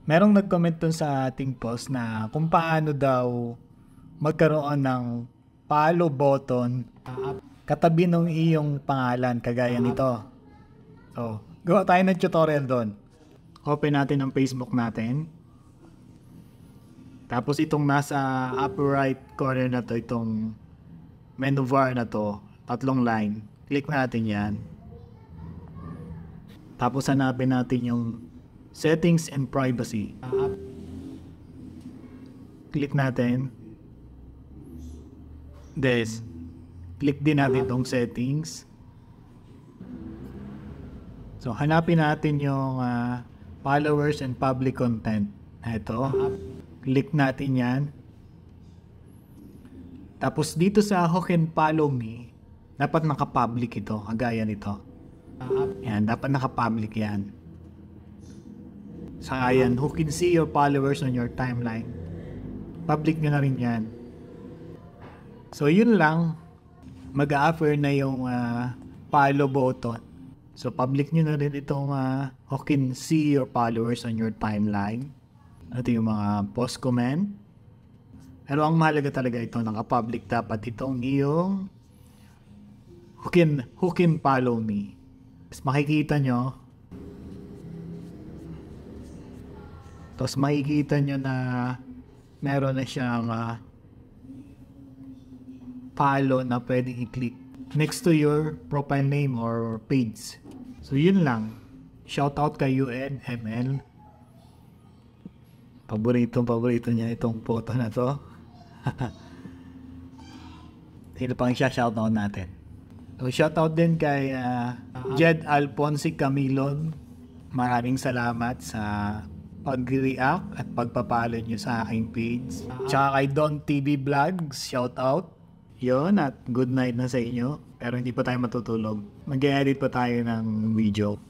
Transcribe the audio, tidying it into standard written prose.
Merong nag-comment dun sa ating post na kung paano daw magkaroon ng follow button katabi ng iyong pangalan kagaya nito. So, gawa tayo ng tutorial doon. Open natin ang Facebook natin. Tapos itong nasa upper right corner na to, itong menu bar na to, tatlong line. Click natin yan. Tapos hanapin natin yung settings and privacy. Click natin. This. Click din natin itong settings. So, hanapin natin yung followers and public content. Ito. Click natin yan. Tapos dito sa who can follow me, dapat naka-public ito, kagaya nito. Yan, dapat naka-public yan. Sa ayan, who can see your followers on your timeline. Public nyo na rin yan. So, yun lang. Mag-a-offer na yung follow button. So, public nyo na rin itong who can see your followers on your timeline. Ito yung mga post comment. Pero ang mahalaga talaga ito, naka-public dapat itong iyong who can follow me. Tapos makikita nyo. Tapos makikita nyo na meron na siyang follow na pwedeng i-click next to your profile name or page. So yun lang. Shoutout kay UNML. Paborito niya itong photo na to. Sino pang shoutout natin? So shoutout din kay Jed Alfonsi Camilon. Maraming salamat sa pag-react at pagpapalo nyo sa aking page. Tsaka kay Don TV Vlogs, shoutout. Yun, at good night na sa inyo. Pero hindi pa tayo matutulog. Mag-edit pa tayo ng video.